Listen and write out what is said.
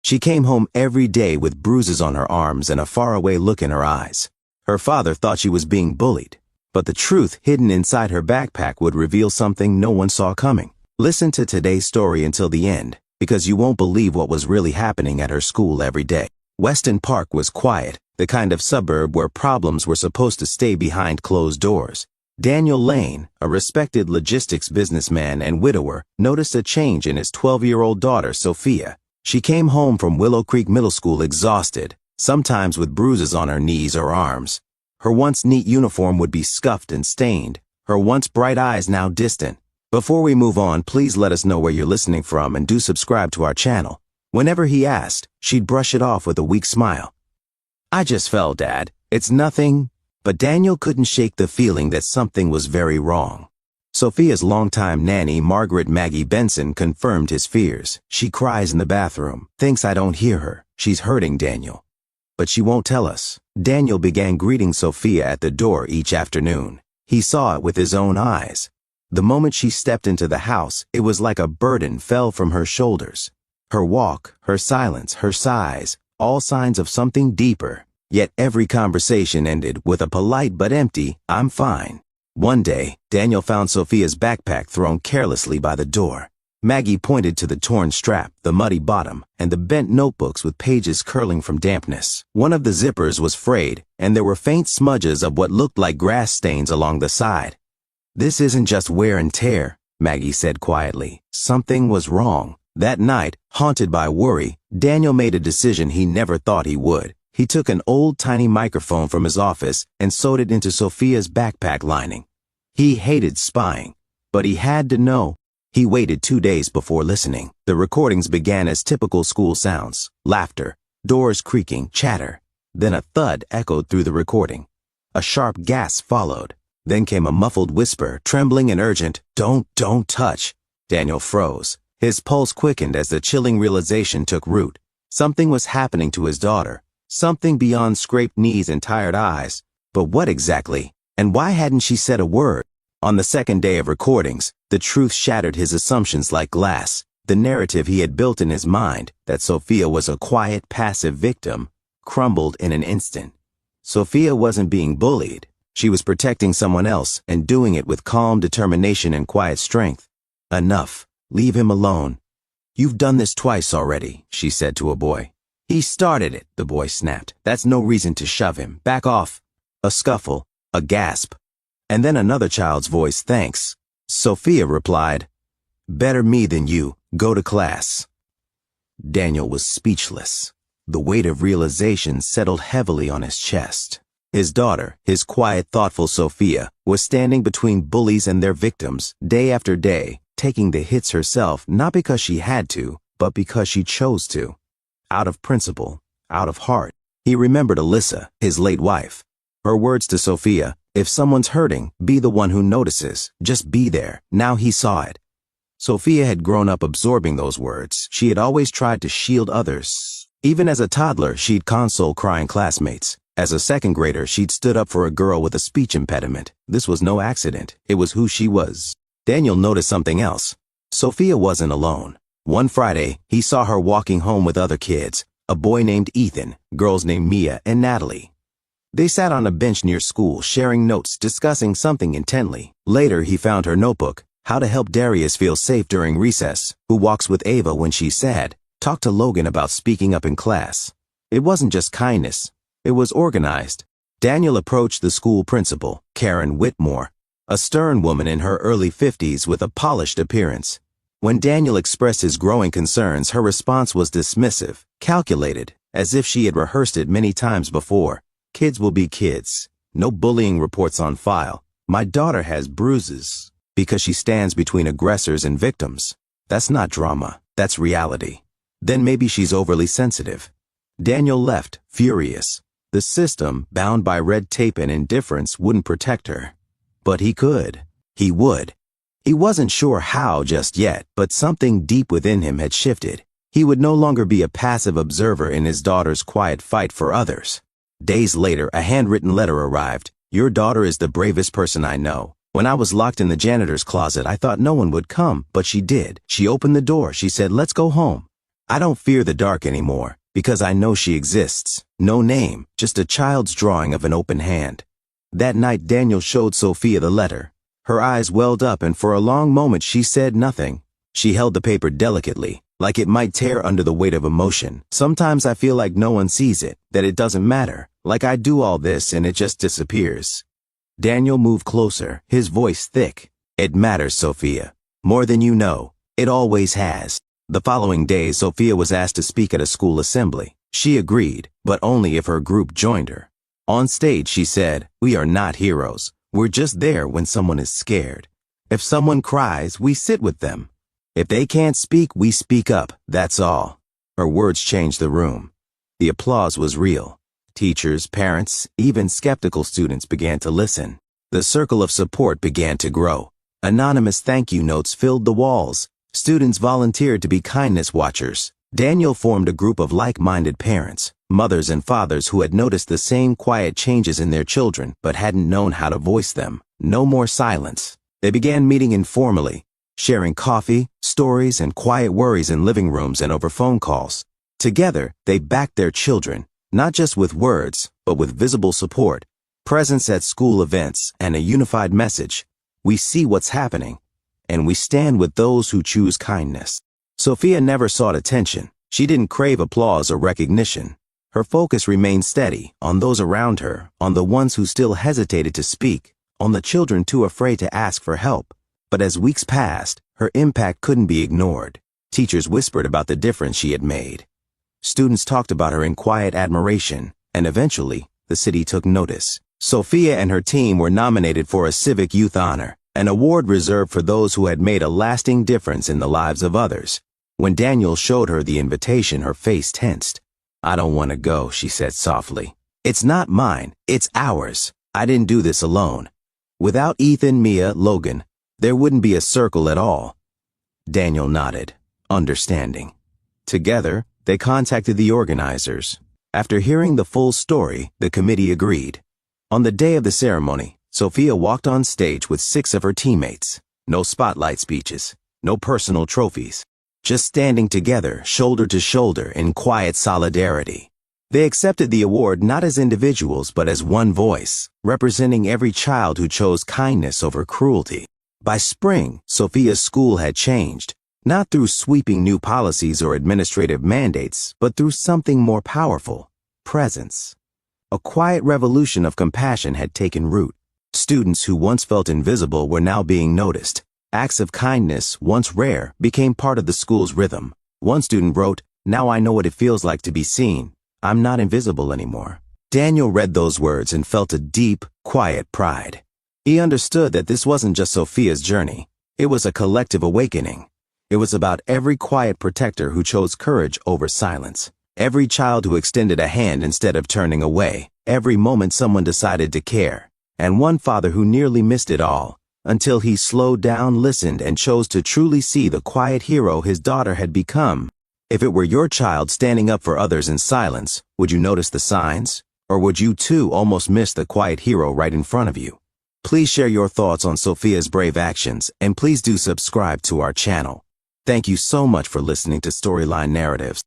She came home every day with bruises on her arms and a faraway look in her eyes. Her father thought she was being bullied, but the truth hidden inside her backpack would reveal something no one saw coming. Listen to today's story until the end, because you won't believe what was really happening at her school every day. Weston Park was quiet, the kind of suburb where problems were supposed to stay behind closed doors. Daniel Lane, a respected logistics businessman and widower, noticed a change in his 12-year-old daughter, Sophia. She came home from Willow Creek Middle School exhausted, sometimes with bruises on her knees or arms. Her once neat uniform would be scuffed and stained, her once bright eyes now distant. Before we move on, please let us know where you're listening from and do subscribe to our channel. Whenever he asked, she'd brush it off with a weak smile. "I just fell, Dad. It's nothing." But Daniel couldn't shake the feeling that something was very wrong. Sophia's longtime nanny, Margaret Maggie Benson, confirmed his fears. "She cries in the bathroom, thinks I don't hear her. She's hurting, Daniel. But she won't tell us." Daniel began greeting Sophia at the door each afternoon. He saw it with his own eyes. The moment she stepped into the house, it was like a burden fell from her shoulders. Her walk, her silence, her sighs, all signs of something deeper. Yet every conversation ended with a polite but empty, "I'm fine." One day, Daniel found Sophia's backpack thrown carelessly by the door. Maggie pointed to the torn strap, the muddy bottom, and the bent notebooks with pages curling from dampness. One of the zippers was frayed, and there were faint smudges of what looked like grass stains along the side. "This isn't just wear and tear," Maggie said quietly. Something was wrong. That night, haunted by worry, Daniel made a decision he never thought he would. He took an old tiny microphone from his office and sewed it into Sophia's backpack lining. He hated spying, but he had to know. He waited 2 days before listening. The recordings began as typical school sounds: laughter, doors creaking, chatter. Then a thud echoed through the recording. A sharp gasp followed. Then came a muffled whisper, trembling and urgent, Don't touch." Daniel froze. His pulse quickened as the chilling realization took root. Something was happening to his daughter. Something beyond scraped knees and tired eyes. But what exactly? And why hadn't she said a word? On the second day of recordings, the truth shattered his assumptions like glass. The narrative he had built in his mind, that Sophia was a quiet, passive victim, crumbled in an instant. Sophia wasn't being bullied. She was protecting someone else and doing it with calm determination and quiet strength. "Enough. Leave him alone." "You've done this twice already," she said to a boy. "He started it," the boy snapped. "That's no reason to shove him. Back off." A scuffle, a gasp, and then another child's voice, "Thanks." Sophia replied, "Better me than you. Go to class." Daniel was speechless. The weight of realization settled heavily on his chest. His daughter, his quiet, thoughtful Sophia, was standing between bullies and their victims, day after day, taking the hits herself, not because she had to, but because she chose to. Out of principle, out of heart. He remembered Alyssa, his late wife. Her words to Sophia, "If someone's hurting, be the one who notices. Just be there." Now he saw it. Sophia had grown up absorbing those words. She had always tried to shield others. Even as a toddler, she'd console crying classmates. As a second grader, she'd stood up for a girl with a speech impediment. This was no accident. It was who she was. Daniel noticed something else. Sophia wasn't alone. One Friday, he saw her walking home with other kids, a boy named Ethan, girls named Mia and Natalie. They sat on a bench near school, sharing notes, discussing something intently. Later, he found her notebook, "How to help Darius feel safe during recess, who walks with Ava when she's sad, talk to Logan about speaking up in class." It wasn't just kindness. It was organized. Daniel approached the school principal, Karen Whitmore, a stern woman in her early 50s with a polished appearance. When Daniel expressed his growing concerns, her response was dismissive, calculated, as if she had rehearsed it many times before. "Kids will be kids. No bullying reports on file. My daughter has bruises because she stands between aggressors and victims. That's not drama. That's reality." Then maybe she's overly sensitive. Daniel left, furious. The system, bound by red tape and indifference, wouldn't protect her. But he could. He would. He wasn't sure how just yet, but something deep within him had shifted. He would no longer be a passive observer in his daughter's quiet fight for others. Days later, a handwritten letter arrived. "Your daughter is the bravest person I know. When I was locked in the janitor's closet, I thought no one would come, but she did. She opened the door. She said, 'Let's go home.' I don't fear the dark anymore, because I know she exists. No name, just a child's drawing of an open hand. That night Daniel showed Sophia the letter. Her eyes welled up and for a long moment she said nothing. She held the paper delicately, like it might tear under the weight of emotion. Sometimes I feel like no one sees it, that it doesn't matter, like I do all this and it just disappears. Daniel moved closer, his voice thick. It matters, Sophia. More than you know. It always has. The following day, Sophia was asked to speak at a school assembly. She agreed, but only if her group joined her. On stage, she said, "We are not heroes. We're just there when someone is scared. If someone cries, we sit with them. If they can't speak, we speak up, that's all." Her words changed the room. The applause was real. Teachers, parents, even skeptical students began to listen. The circle of support began to grow. Anonymous thank you notes filled the walls. Students volunteered to be kindness watchers. Daniel formed a group of like-minded parents, mothers and fathers who had noticed the same quiet changes in their children but hadn't known how to voice them. No more silence. They began meeting informally, sharing coffee, stories, and quiet worries in living rooms and over phone calls. Together, they backed their children, not just with words, but with visible support, presence at school events, and a unified message. We see what's happening, and we stand with those who choose kindness. Sophia never sought attention. She didn't crave applause or recognition. Her focus remained steady on those around her, on the ones who still hesitated to speak, on the children too afraid to ask for help. But as weeks passed, her impact couldn't be ignored. Teachers whispered about the difference she had made. Students talked about her in quiet admiration, and eventually, the city took notice. Sophia and her team were nominated for a Civic Youth Honor, an award reserved for those who had made a lasting difference in the lives of others. When Daniel showed her the invitation, her face tensed. "I don't want to go," she said softly. "It's not mine, it's ours. I didn't do this alone. Without Ethan, Mia, Logan, there wouldn't be a circle at all." Daniel nodded, understanding. Together, they contacted the organizers. After hearing the full story, the committee agreed. On the day of the ceremony, Sophia walked on stage with 6 of her teammates. No spotlight speeches, no personal trophies, just standing together, shoulder to shoulder, in quiet solidarity. They accepted the award not as individuals but as one voice, representing every child who chose kindness over cruelty. By spring, Sophia's school had changed, not through sweeping new policies or administrative mandates, but through something more powerful: presence. A quiet revolution of compassion had taken root. Students who once felt invisible were now being noticed. Acts of kindness, once rare, became part of the school's rhythm. One student wrote, "Now I know what it feels like to be seen. I'm not invisible anymore." Daniel read those words and felt a deep, quiet pride. He understood that this wasn't just Sophia's journey. It was a collective awakening. It was about every quiet protector who chose courage over silence. Every child who extended a hand instead of turning away. Every moment someone decided to care. And one father who nearly missed it all, until he slowed down, listened, and chose to truly see the quiet hero his daughter had become. If it were your child standing up for others in silence, would you notice the signs? Or would you too almost miss the quiet hero right in front of you? Please share your thoughts on Sophia's brave actions, and please do subscribe to our channel. Thank you so much for listening to Storyline Narratives.